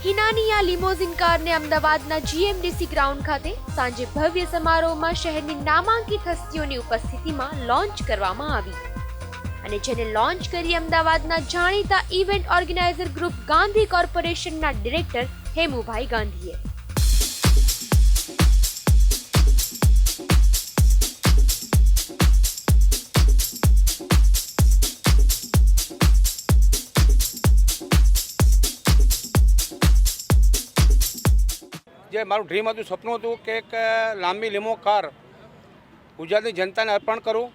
કિનાની આ લિમોઝિન કારને અમદાવાદના જીએમડીસી ગ્રાઉન્ડ ખાતે સાંજે ભવ્ય સમારોહમાં શહેરની નામાંકિત હસ્તીઓની ઉપસ્થિતિમાં લોન્ચ કરવામાં આવી અને જેને લોન્ચ કરી અમદાવાદના જાણીતા ઇવેન્ટ ઓર્ગેનાઇઝર ગ્રુપ ગાંધી કોર્પોરેશનના ડિરેક્ટર હેમુભાઈ ગાંધીએ જે મારું ડ્રીમ હતું, સપનું હતું કે એક લાંબી લીમો કાર ગુજરાતની જનતાને અર્પણ કરું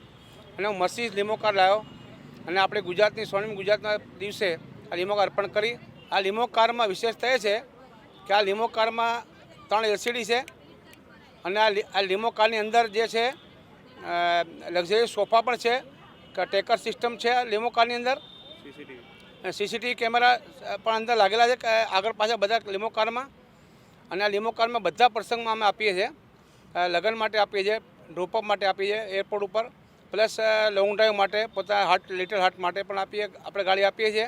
અને હું મર્સિડીઝ લીમો કાર લાવ્યો અને આપણે ગુજરાતની સ્વર્ણિમ ગુજરાતના દિવસે આ લીમો કાર અર્પણ કરી. આ લીમો કારમાં વિશેષતા એ છે કે આ લીમો કારમાં 3 એલસીડી છે અને આ લીમો કારની અંદર જે છે લક્ઝરી સોફા પણ છે, ટેકર સિસ્ટમ છે. આ લીમો કારની અંદર સીસીટીવી કેમેરા પણ અંદર લાગેલા છે આગળ પાછળ બધા લીમો કારમાં. અને આ લીમો કારમાં બધા પ્રસંગમાં અમે આપીએ છીએ, લગ્ન માટે આપીએ છીએ, ડ્રોપઅપ માટે આપીએ છીએ એરપોર્ટ ઉપર, પ્લસ લોંગ ડ્રાઈવ માટે પોતાના લિટલ હાર્ટ માટે પણ આપણે ગાડી આપીએ છીએ.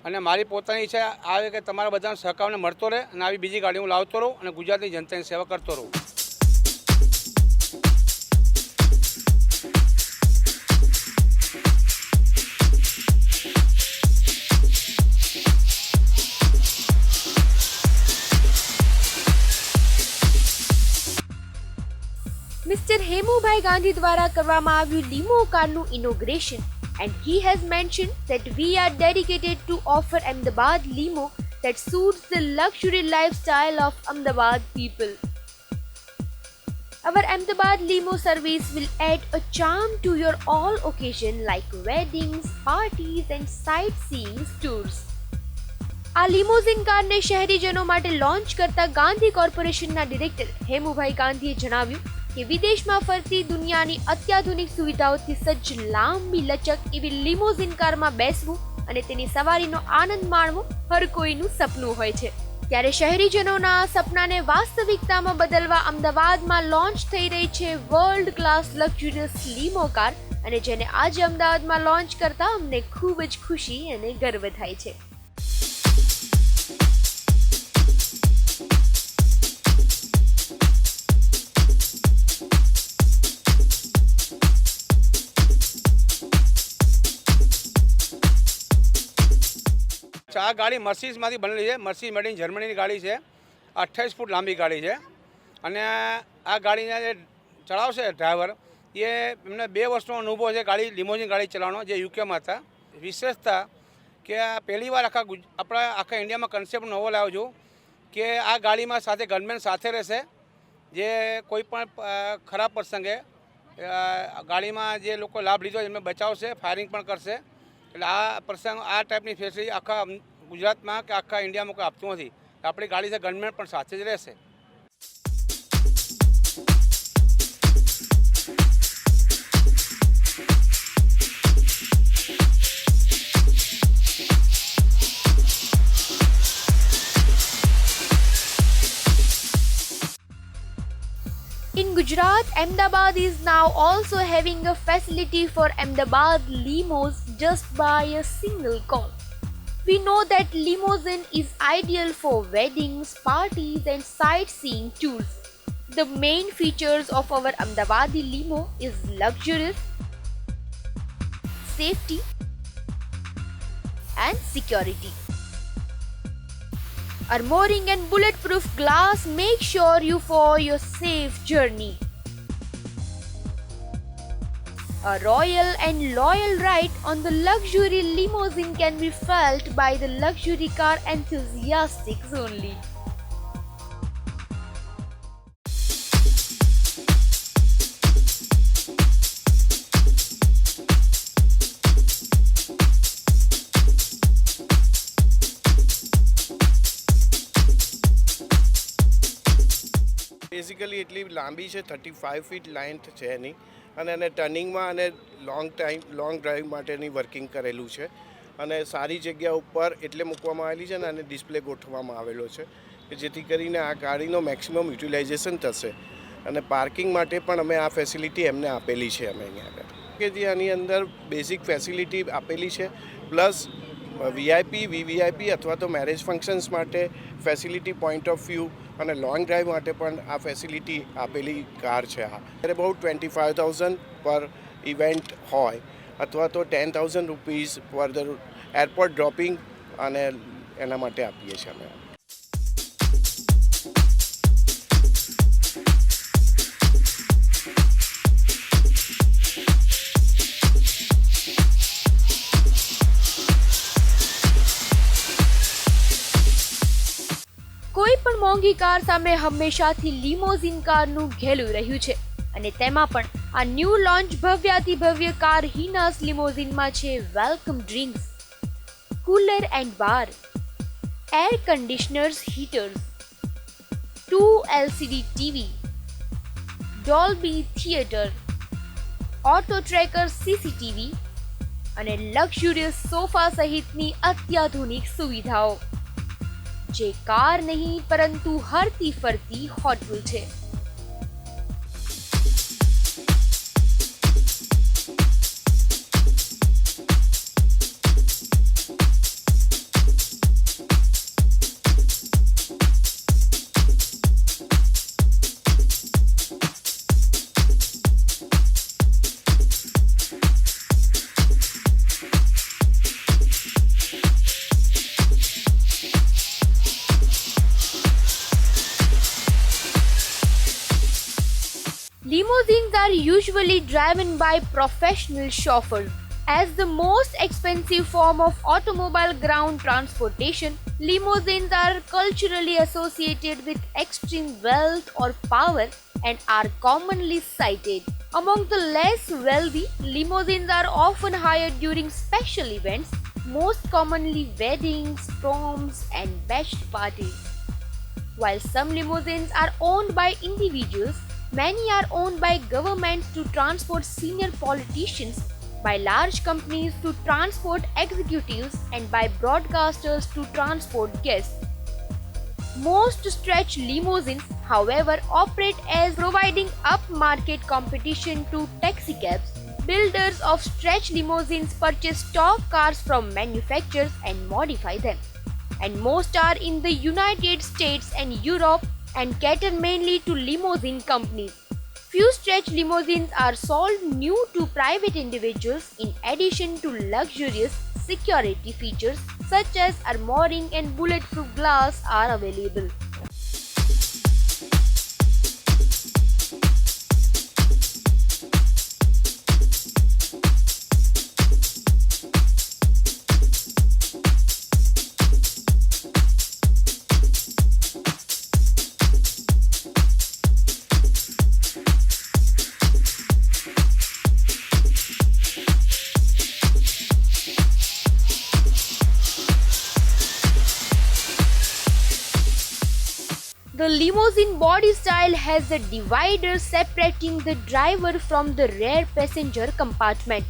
અને મારી પોતાની ઈચ્છા આવે કે તમારા બધાનો સહકારને મળતો રહે અને આવી બીજી ગાડી હું લાવતો રહું અને ગુજરાતની જનતાની સેવા કરતો રહું. મિસ્ટર હેમુભાઈ ગાંધી દ્વારા કરવામાં આવ્યું લીમો કારનું inauguration and he has mentioned that we are dedicated to offer Ahmedabad limo that suits the luxury lifestyle of Ahmedabad people. Our Ahmedabad limo service will add a charm to your all occasion like weddings, parties and sightseeing tours. આ limousine કારને શહેરીજનો માટે launch કરતા ગાંધી કોર્પોરેશનના director Hemubhai ગાંધીએ જણાવ્યું કે વિદેશમાં ફરતી દુનિયાની અત્યાધુનિક સુવિધાઓથી સજ્જ લાંબી લચક એવી લિમોઝિન કારમાં બેસવું અને તેની સવારીનો આનંદ માણવો હર કોઈનું સપનું હોય છે. ત્યારે શહેરીજનોના આ સપનાને વાસ્તવિકતામાં બદલવા અમદાવાદમાં લોન્ચ થઈ રહી છે વર્લ્ડ ક્લાસ લક્ઝુરિયસ લીમો કાર અને જેને આજે અમદાવાદમાં લોન્ચ કરતા અમને ખૂબ જ ખુશી અને ગર્વ થાય છે. આ ગાડી મર્સિડીઝમાંથી બનેલી છે. મર્સિડીઝ મેડ ઇન જર્મનીની ગાડી છે. 28 ફૂટ લાંબી ગાડી છે અને આ ગાડીના જે ચલાવશે ડ્રાઈવર એમને 2 વર્ષનો અનુભવ છે ગાડી લિમોઝિન ગાડી ચલાવવાનો, જે યુકેમાં હતા. વિશેષતા કે આ પહેલીવાર આપણા આખા ઇન્ડિયામાં કન્સેપ્ટ નવો લાવ્યો છું કે આ ગાડીમાં સાથે ગનમેન સાથે રહેશે, જે કોઈ પણ ખરાબ પ્રસંગે ગાડીમાં જે લોકો લાભ લીધો એમને બચાવશે, ફાયરિંગ પણ કરશે. એટલે આ પ્રસંગ આ ટાઈપની ફેસિલિટી આખા ગુજરાતમાં કે આખા ઇન્ડિયામાં કોઈ આપતું નથી. આપણી ગાડી છે ગનમેન પણ સાથે જ રહેશે. In Gujarat, Ahmedabad is now also having a facility for Ahmedabad limos just by a single call. We know that limousine is ideal for weddings, parties and sightseeing tours. The main features of our Ahmedabadi limo is luxurious, safety and security. Armoring and bulletproof glass make sure you for your safe journey. A royal and loyal ride on the luxury limousine can be felt by the luxury car enthusiasts only. Basically એટલી લાંબી છે, 35 fit length છે એની, અને એને ટર્નિંગમાં અને long drive માટેની working કરેલું છે અને સારી જગ્યા ઉપર એટલે મૂકવામાં આવેલી છે ને અને ડિસ્પ્લે ગોઠવવામાં આવેલો છે કે જેથી કરીને આ ગાડીનો મેક્સિમમ યુટિલાઇઝેશન થશે. અને પાર્કિંગ માટે પણ અમે આ ફેસિલિટી એમને આપેલી છે અમે અહીંયા આગળ, કે જે આની અંદર બેઝિક ફેસિલિટી આપેલી છે, પ્લસ વીઆઈપી વીવીઆઈપી અથવા તો મેરેજ ફંક્શન્સ માટે ફેસિલિટી પોઈન્ટ ઓફ વ્યૂ અને લોંગ ડ્રાઈવ માટે પણ આ ફેસિલિટી આપેલી કાર છે. ત્યારે બહુ 25,000 પર ઇવેન્ટ હોય અથવા તો 10,000 rupees per the airport dropping અને એના માટે આપીએ છીએ અમે. કોઈ પણ મોંઘી કાર સામે હંમેશાથી લિમોઝિન કારનું ઘેલું રહ્યું છે અને તેમાં પણ આ ન્યૂ લોન્ચ ભવ્યાતિ ભવ્ય કાર હિનાસ લિમોઝિનમાં છે welcome drinks, cooler and bar, air conditioners, heaters, 2 LCD TV, Dolby theatre, auto tracker CCTV અને લક્ઝુરિયસ સોફા સહિતની અત્યાધુનિક સુવિધાઓ, જે કાર નહીં પરંતુ હરતી ફરતી હોટલ છે. Limousines are usually driven by professional chauffeurs. As the most expensive form of automobile ground transportation, limousines are culturally associated with extreme wealth or power and are commonly cited. Among the less wealthy, limousines are often hired during special events, most commonly weddings, proms, and bachelor parties. While some limousines are owned by individuals, many are owned by governments to transport senior politicians, by large companies to transport executives, and by broadcasters to transport guests. Most stretch limousines, however, operate as providing upmarket competition to taxicabs. Builders of stretch limousines purchase stock cars from manufacturers and modify them. And most are in the United States and Europe and cater mainly to limousine companies. Few stretch limousines are sold new to private individuals in addition to luxurious security features such as armoring and bulletproof glass are available. The limousine body style has a divider separating the driver from the rear passenger compartment.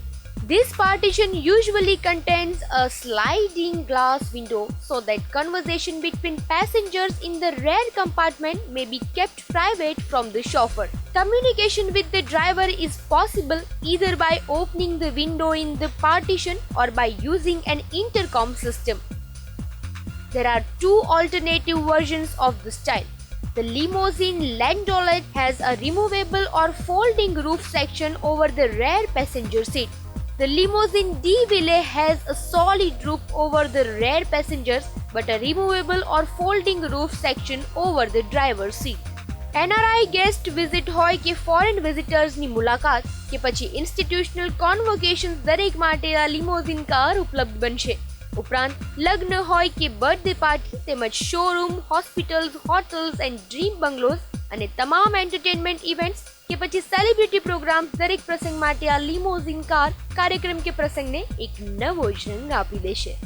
This partition usually contains a sliding glass window so that conversation between passengers in the rear compartment may be kept private from the chauffeur. Communication with the driver is possible either by opening the window in the partition or by using an intercom system. There are two alternative versions of the style. The limousine landaulet has a removable or folding roof section over the rear passenger seat. The limousine D-Ville has a solid roof over the rear passengers but a removable or folding roof section over the driver's seat. NRI guest visit હોય કે foreign visitors ની મુલાકાત કે પછી institutional convocations દરેક માટે આ limousine car ઉપલબ્ધ બનશે. ઉપરાંત લગ્ન હોય કે બર્થડે પાર્ટી તેમજ showroom, hospitals, hotels and dream bungalows અને તમામ એન્ટરટેનમેન્ટ ઇવેન્ટ્સ કે પછી સેલિબ્રિટી પ્રોગ્રામ્સ દરેક પ્રસંગ માટે આ લિમોઝિન કાર કાર્યક્રમ કે પ્રસંગને એક નવો જ રંગ આપી દેશે.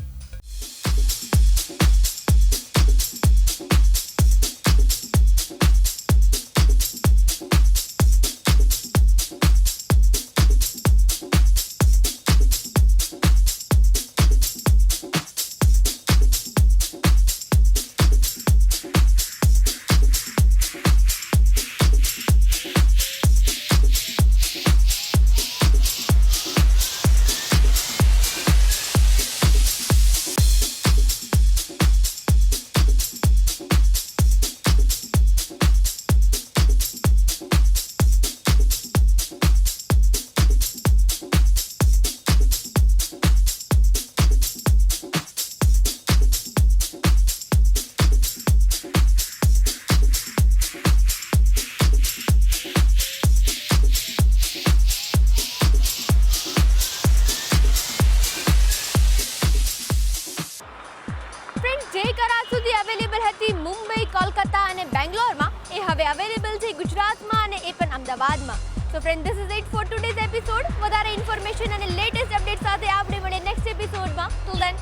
સુધી અવેલેબલ હતી મુંબઈ, કોલકાતા અને બેંગ્લોરમાં, એ હવે અવેલેબલ છે ગુજરાતમાં અને એ પણ અમદાવાદમાં. So friend, this is it for today's episode. વધારે ઇન્ફોર્મેશન અને લેટેસ્ટ અપડેટ સાથે આપણે મળીએ નેક્સ્ટ એપિસોડમાં. Till then,